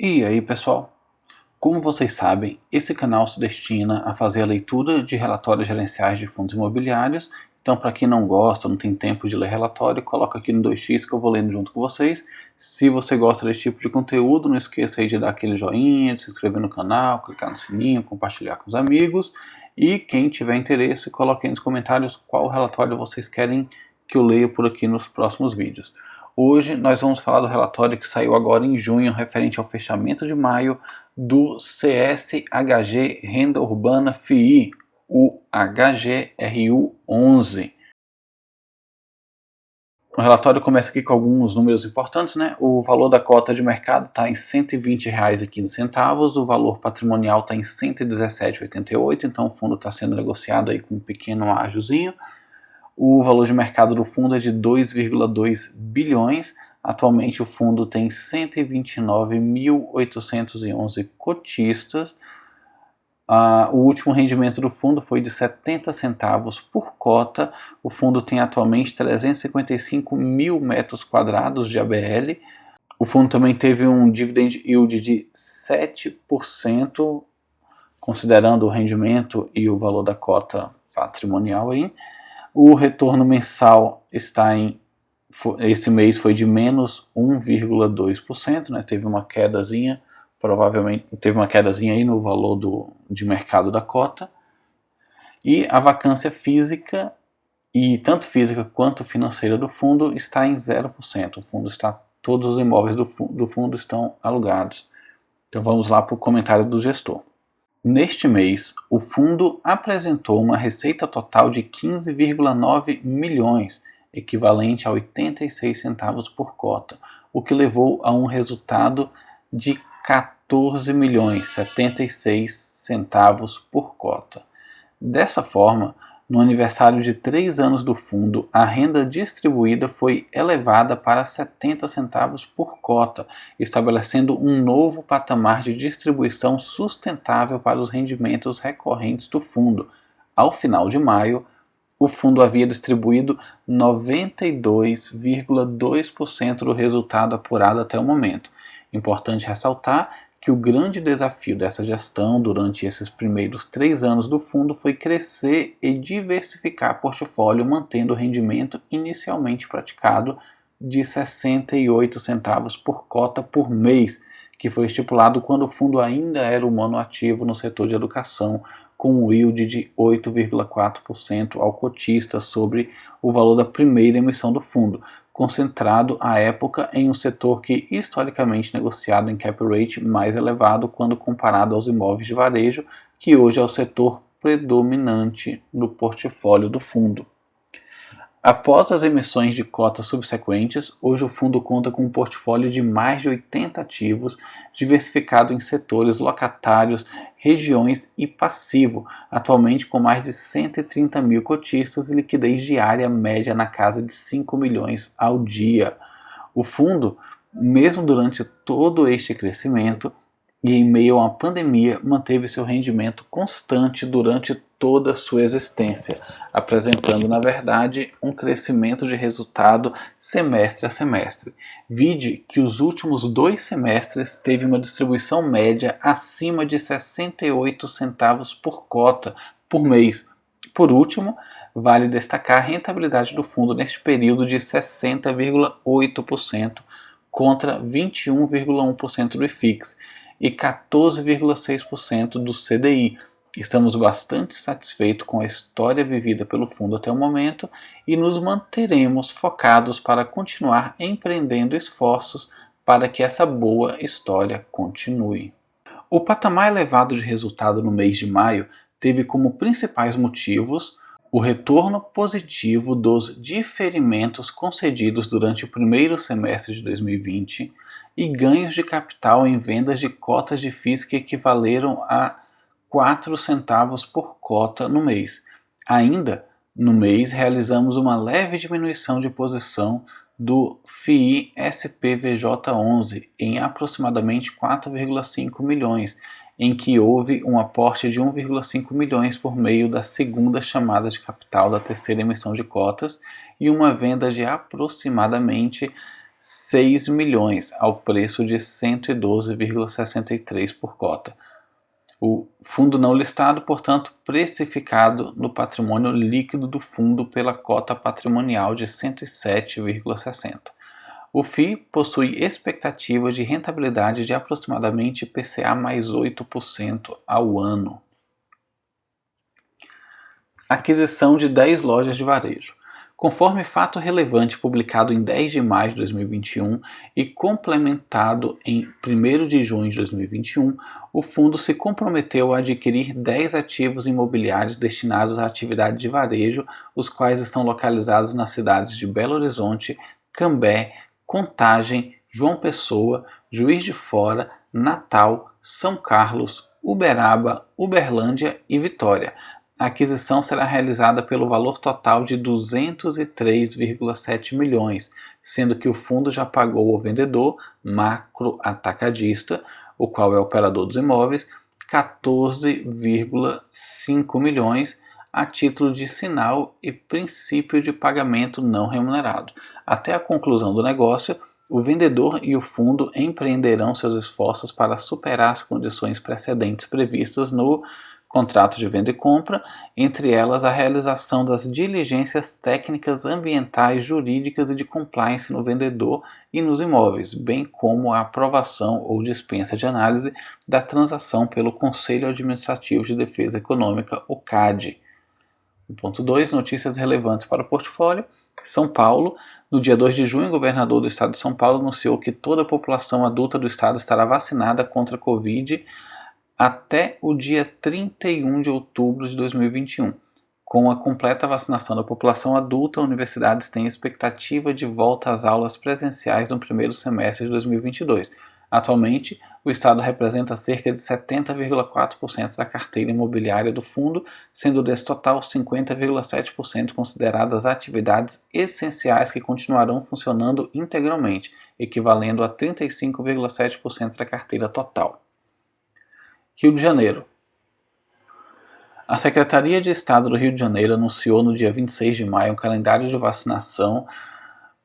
E aí pessoal, como vocês sabem, esse canal se destina a fazer a leitura de relatórios gerenciais de fundos imobiliários. Então, para quem não gosta, não tem tempo de ler relatório, coloca aqui no 2x que eu vou lendo junto com vocês. Se você gosta desse tipo de conteúdo, não esqueça aí de dar aquele joinha, de se inscrever no canal, clicar no sininho, compartilhar com os amigos. E quem tiver interesse, coloque aí nos comentários qual relatório vocês querem que eu leia por aqui nos próximos vídeos. Hoje nós vamos falar do relatório que saiu agora em junho, referente ao fechamento de maio do CSHG Renda Urbana FII, o HGRU 11. O relatório começa aqui com alguns números importantes, né? O valor da cota de mercado está em R$ 120,15, o valor patrimonial está em R$ 117,88, então o fundo está sendo negociado aí com um pequeno ágiozinho. O valor de mercado do fundo é de 2,2 bilhões. Atualmente o fundo tem 129.811 cotistas. O último rendimento do fundo foi de 70 centavos por cota. O fundo tem atualmente 355 mil metros quadrados de ABL. O fundo também teve um dividend yield de 7%, considerando o rendimento e o valor da cota patrimonial aí. O retorno mensal está esse mês foi de menos 1,2%, né? Teve uma quedazinha, provavelmente teve uma quedazinha aí no valor de mercado da cota. E a vacância física, e tanto física quanto financeira do fundo, está em 0%. Todos os imóveis do fundo estão alugados. Então vamos lá para o comentário do gestor. Neste mês, o fundo apresentou uma receita total de 15,9 milhões, equivalente a 86 centavos por cota, o que levou a um resultado de 14 milhões 76 centavos por cota. Dessa forma, no aniversário de 3 anos do fundo, a renda distribuída foi elevada para 70 centavos por cota, estabelecendo um novo patamar de distribuição sustentável para os rendimentos recorrentes do fundo. Ao final de maio, o fundo havia distribuído 92,2% do resultado apurado até o momento. Importante ressaltar que o grande desafio dessa gestão durante esses primeiros 3 anos do fundo foi crescer e diversificar o portfólio, mantendo o rendimento inicialmente praticado de 68 centavos por cota por mês, que foi estipulado quando o fundo ainda era o monoativo no setor de educação, com um yield de 8,4% ao cotista sobre o valor da primeira emissão do fundo, concentrado à época em um setor que historicamente negociado em cap rate mais elevado quando comparado aos imóveis de varejo, que hoje é o setor predominante no portfólio do fundo. Após as emissões de cotas subsequentes, hoje o fundo conta com um portfólio de mais de 80 ativos, diversificado em setores, locatários, regiões e passivo, atualmente com mais de 130 mil cotistas e liquidez diária média na casa de 5 milhões ao dia. O fundo, mesmo durante todo este crescimento e em meio a uma pandemia, manteve seu rendimento constante durante toda a sua existência, apresentando, na verdade, um crescimento de resultado semestre a semestre. Vide que os últimos 2 semestres teve uma distribuição média acima de 68 centavos por cota por mês. Por último, vale destacar a rentabilidade do fundo neste período de 60,8% contra 21,1% do IFIX e 14,6% do CDI. Estamos bastante satisfeitos com a história vivida pelo fundo até o momento e nos manteremos focados para continuar empreendendo esforços para que essa boa história continue. O patamar elevado de resultado no mês de maio teve como principais motivos o retorno positivo dos diferimentos concedidos durante o primeiro semestre de 2020 e ganhos de capital em vendas de cotas de FIIs que equivaleram a 4 centavos por cota no mês. Ainda no mês, realizamos uma leve diminuição de posição do FII SPVJ11 em aproximadamente 4,5 milhões, em que houve um aporte de 1,5 milhões por meio da segunda chamada de capital da terceira emissão de cotas e uma venda de aproximadamente 6 milhões, ao preço de 112,63 por cota. O fundo não listado, portanto, precificado no patrimônio líquido do fundo pela cota patrimonial de 107,60. O FII possui expectativa de rentabilidade de aproximadamente IPCA mais 8% ao ano. Aquisição de 10 lojas de varejo. Conforme fato relevante publicado em 10 de maio de 2021 e complementado em 1º de junho de 2021, o fundo se comprometeu a adquirir 10 ativos imobiliários destinados à atividade de varejo, os quais estão localizados nas cidades de Belo Horizonte, Cambé, Contagem, João Pessoa, Juiz de Fora, Natal, São Carlos, Uberaba, Uberlândia e Vitória. A aquisição será realizada pelo valor total de 203,7 milhões, sendo que o fundo já pagou ao vendedor, Macro Atacadista, o qual é operador dos imóveis, 14,5 milhões a título de sinal e princípio de pagamento não remunerado. Até a conclusão do negócio, o vendedor e o fundo empreenderão seus esforços para superar as condições precedentes previstas no contrato de venda e compra, entre elas a realização das diligências técnicas, ambientais, jurídicas e de compliance no vendedor e nos imóveis, bem como a aprovação ou dispensa de análise da transação pelo Conselho Administrativo de Defesa Econômica, o CAD. Ponto 2. Notícias relevantes para o portfólio. São Paulo. No dia 2 de junho, o governador do estado de São Paulo anunciou que toda a população adulta do estado estará vacinada contra a Covid até o dia 31 de outubro de 2021. Com a completa vacinação da população adulta, universidades têm expectativa de volta às aulas presenciais no primeiro semestre de 2022. Atualmente, o Estado representa cerca de 70,4% da carteira imobiliária do fundo, sendo desse total 50,7% consideradas atividades essenciais que continuarão funcionando integralmente, equivalendo a 35,7% da carteira total. Rio de Janeiro. A Secretaria de Estado do Rio de Janeiro anunciou no dia 26 de maio um calendário de vacinação.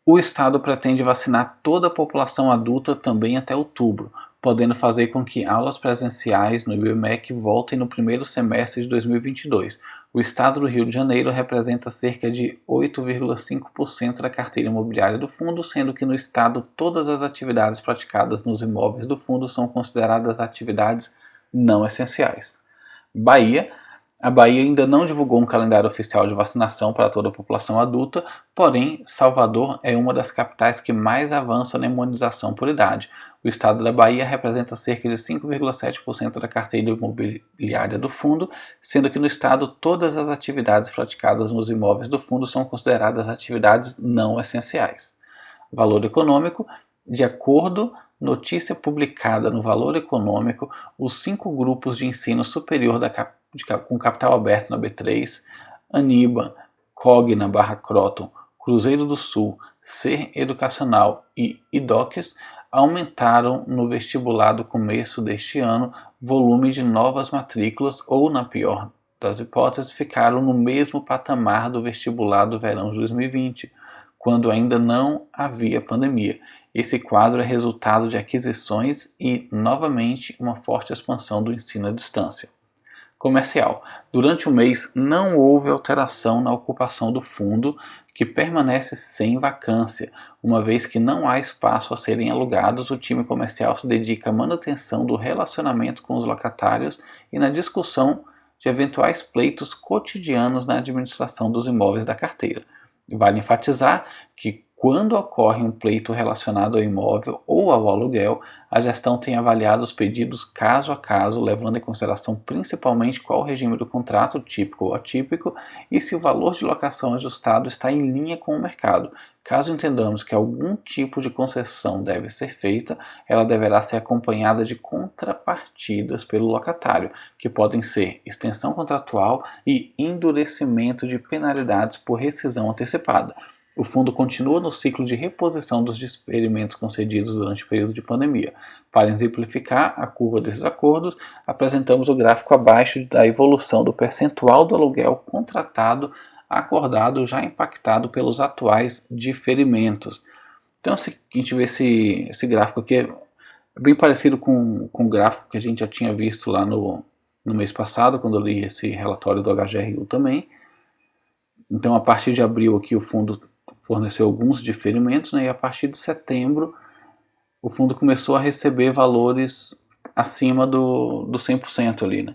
O Estado pretende vacinar toda a população adulta também até outubro, podendo fazer com que aulas presenciais no IBMEC voltem no primeiro semestre de 2022. O Estado do Rio de Janeiro representa cerca de 8,5% da carteira imobiliária do fundo, sendo que no Estado todas as atividades praticadas nos imóveis do fundo são consideradas atividades não essenciais. Bahia. A Bahia ainda não divulgou um calendário oficial de vacinação para toda a população adulta, porém, Salvador é uma das capitais que mais avança na imunização por idade. O estado da Bahia representa cerca de 5,7% da carteira imobiliária do fundo, sendo que no estado todas as atividades praticadas nos imóveis do fundo são consideradas atividades não essenciais. Valor econômico. De acordo notícia publicada no Valor Econômico, os 5 grupos de ensino superior com capital aberto na B3, Aniba, Cogna / Croton, Cruzeiro do Sul, Ser Educacional e IDOCS aumentaram no vestibular do começo deste ano volume de novas matrículas ou, na pior das hipóteses, ficaram no mesmo patamar do vestibular do verão de 2020, quando ainda não havia pandemia. Esse quadro é resultado de aquisições e, novamente, uma forte expansão do ensino à distância. Comercial. Durante o mês não houve alteração na ocupação do fundo, que permanece sem vacância. Uma vez que não há espaço a serem alugados, o time comercial se dedica à manutenção do relacionamento com os locatários e na discussão de eventuais pleitos cotidianos na administração dos imóveis da carteira. Vale enfatizar que, quando ocorre um pleito relacionado ao imóvel ou ao aluguel, a gestão tem avaliado os pedidos caso a caso, levando em consideração principalmente qual o regime do contrato, típico ou atípico, e se o valor de locação ajustado está em linha com o mercado. Caso entendamos que algum tipo de concessão deve ser feita, ela deverá ser acompanhada de contrapartidas pelo locatário, que podem ser extensão contratual e endurecimento de penalidades por rescisão antecipada. O fundo continua no ciclo de reposição dos diferimentos concedidos durante o período de pandemia. Para exemplificar a curva desses acordos, apresentamos o gráfico abaixo da evolução do percentual do aluguel contratado acordado já impactado pelos atuais diferimentos. Então, se a gente vê esse gráfico aqui, é bem parecido com o gráfico que a gente já tinha visto lá no mês passado, quando eu li esse relatório do HGRU também. Então, a partir de abril aqui o fundo forneceu alguns diferimentos, né, e a partir de setembro o fundo começou a receber valores acima do 100% ali, né,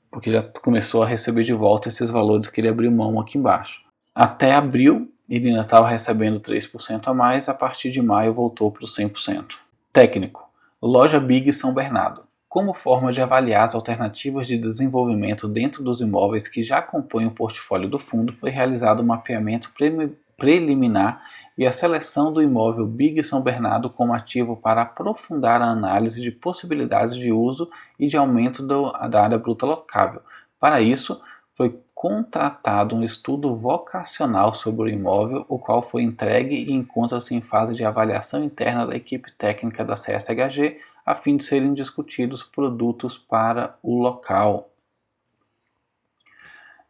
porque já começou a receber de volta esses valores que ele abriu mão aqui embaixo. Até abril ele ainda estava recebendo 3% a mais, a partir de maio voltou para os 100%. Técnico: Loja Big São Bernardo. Como forma de avaliar as alternativas de desenvolvimento dentro dos imóveis que já compõem o portfólio do fundo, foi realizado um mapeamento preliminar e a seleção do imóvel Big São Bernardo como ativo para aprofundar a análise de possibilidades de uso e de aumento da área bruta locável. Para isso, foi contratado um estudo vocacional sobre o imóvel, o qual foi entregue e encontra-se em fase de avaliação interna da equipe técnica da CSHG, a fim de serem discutidos produtos para o local.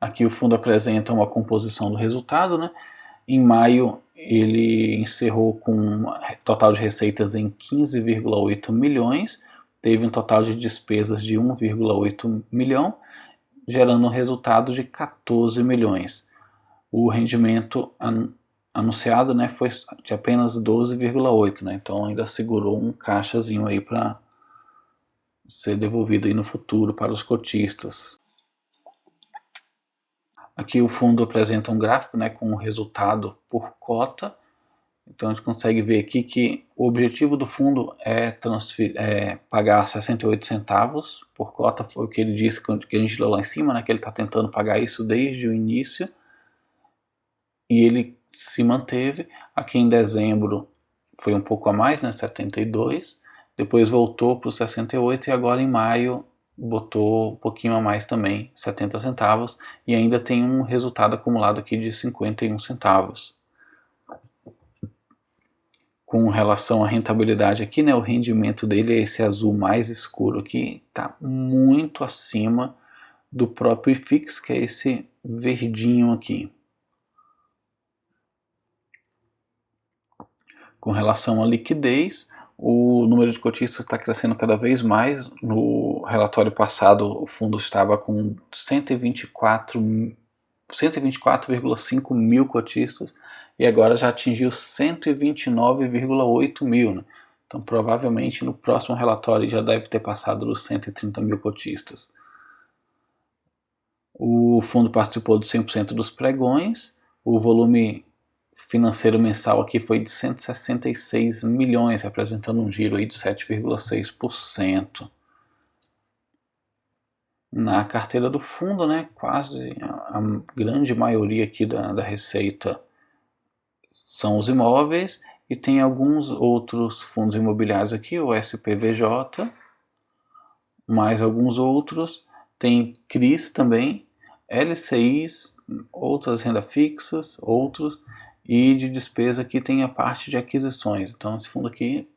Aqui o fundo apresenta uma composição do resultado, né? Em maio ele encerrou com um total de receitas em 15,8 milhões, teve um total de despesas de 1,8 milhão, gerando um resultado de 14 milhões. O rendimento anunciado, né, foi de apenas 12,8, né, então ainda segurou um caixazinho aí para ser devolvido aí no futuro para os cotistas. Aqui o fundo apresenta um gráfico, né, com o resultado por cota. Então a gente consegue ver aqui que o objetivo do fundo é pagar 68 centavos por cota, foi o que ele disse que a gente leu lá em cima, né, que ele está tentando pagar isso desde o início, e ele se manteve. Aqui em dezembro foi um pouco a mais, né, 72, depois voltou para os 68 e agora em maio botou um pouquinho a mais também, 70 centavos, e ainda tem um resultado acumulado aqui de 51 centavos. Com relação à rentabilidade aqui, né, o rendimento dele é esse azul mais escuro aqui, está muito acima do próprio IFIX, que é esse verdinho aqui. Com relação à liquidez, o número de cotistas está crescendo cada vez mais. No relatório passado, o fundo estava com 124,5 mil cotistas e agora já atingiu 129,8 mil. Né? Então, provavelmente, no próximo relatório já deve ter passado dos 130 mil cotistas. O fundo participou de 100% dos pregões. O volume financeiro mensal aqui foi de 166 milhões, representando um giro aí de 7,6%. Na carteira do fundo, né, quase a grande maioria aqui da receita são os imóveis, e tem alguns outros fundos imobiliários aqui, o SPVJ, mais alguns outros, tem CRIs também, LCIs, outras rendas fixas, outros, e de despesa aqui tem a parte de aquisições. Então esse fundo aqui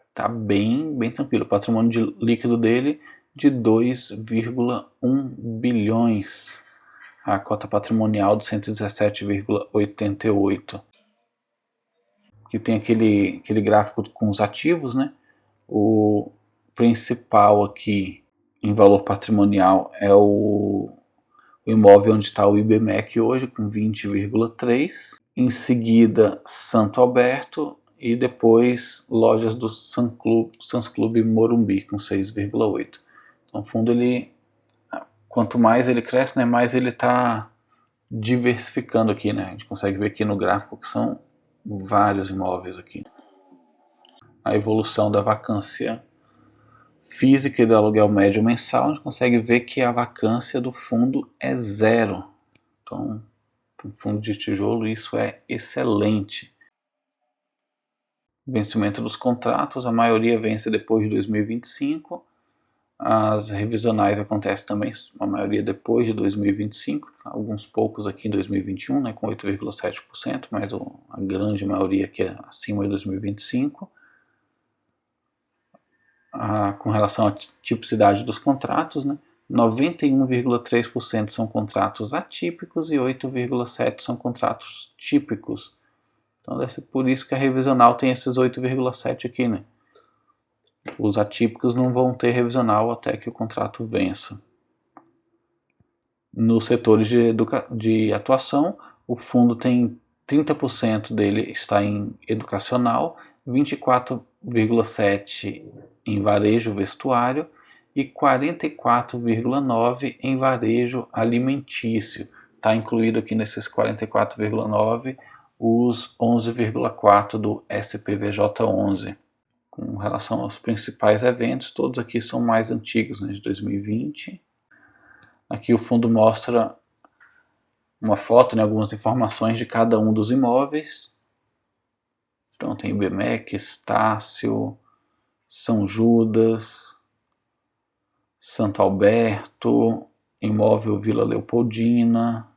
está bem tranquilo. O patrimônio líquido dele de 2,1 bilhões. A cota patrimonial de 117,88. Aqui tem aquele gráfico com os ativos, né? O principal aqui em valor patrimonial é o imóvel onde está o IBMEC hoje, com 20,3. Em seguida, Santo Alberto e depois lojas do Sans Club Morumbi, com 6,8. Então o fundo, quanto mais ele cresce, né, mais ele está diversificando aqui, né? A gente consegue ver aqui no gráfico que são vários imóveis aqui. A evolução da vacância física e do aluguel médio mensal, a gente consegue ver que a vacância do fundo é zero. Então, para um fundo de tijolo, isso é excelente. Vencimento dos contratos, a maioria vence depois de 2025. As revisionais acontecem também, a maioria depois de 2025, alguns poucos aqui em 2021, né, com 8,7%, mas a grande maioria aqui é acima de 2025. Com relação à tipicidade dos contratos, né, 91,3% são contratos atípicos e 8,7% são contratos típicos. Então deve ser por isso que a revisional tem esses 8,7 aqui, né? Os atípicos não vão ter revisional até que o contrato vença. Nos setores de atuação, o fundo tem 30% dele está em educacional, 24,7% em varejo vestuário e 44,9% em varejo alimentício. Está incluído aqui nesses 44,9% os 11,4% do SPVJ11. Com relação aos principais eventos, todos aqui são mais antigos, né, de 2020. Aqui o fundo mostra uma foto, né, algumas informações de cada um dos imóveis. Então tem IBMEC, Estácio, São Judas, Santo Alberto, Imóvel Vila Leopoldina,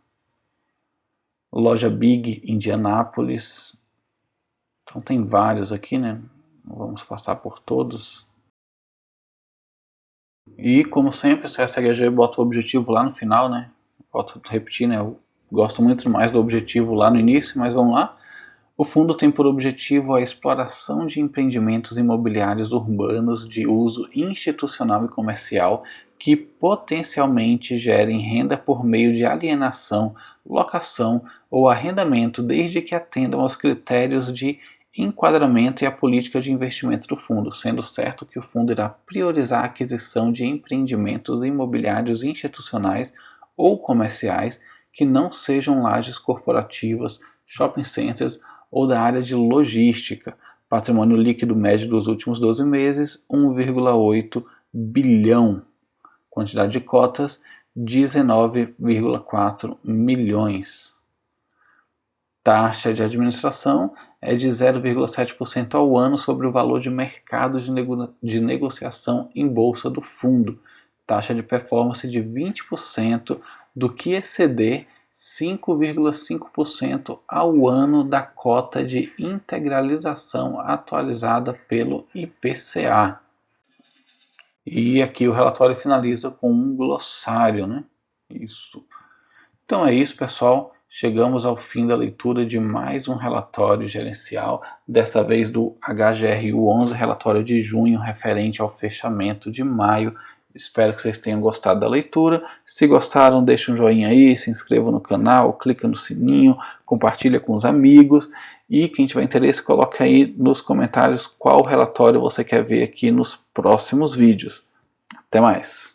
Loja Big Indianápolis. Então tem vários aqui, né? Vamos passar por todos. E como sempre, o CSHG bota o objetivo lá no final, né? Volto a repetir, né? Eu gosto muito mais do objetivo lá no início, mas vamos lá. O fundo tem por objetivo a exploração de empreendimentos imobiliários urbanos de uso institucional e comercial que potencialmente gerem renda por meio de alienação, locação ou arrendamento, desde que atendam aos critérios de enquadramento e a política de investimento do fundo, sendo certo que o fundo irá priorizar a aquisição de empreendimentos imobiliários institucionais ou comerciais que não sejam lajes corporativas, shopping centers ou da área de logística. Patrimônio líquido médio dos últimos 12 meses, 1,8 bilhão. Quantidade de cotas, 19,4 milhões. Taxa de administração é de 0,7% ao ano sobre o valor de mercado de negociação em bolsa do fundo. Taxa de performance de 20% do que exceder 5,5% ao ano da cota de integralização atualizada pelo IPCA. E aqui o relatório finaliza com um glossário, né? Isso. Então é isso, pessoal. Chegamos ao fim da leitura de mais um relatório gerencial, dessa vez do HGRU 11, relatório de junho, referente ao fechamento de maio. Espero que vocês tenham gostado da leitura. Se gostaram, deixe um joinha aí, se inscreva no canal, clica no sininho, compartilha com os amigos. E quem tiver interesse, coloque aí nos comentários qual relatório você quer ver aqui nos próximos vídeos. Até mais!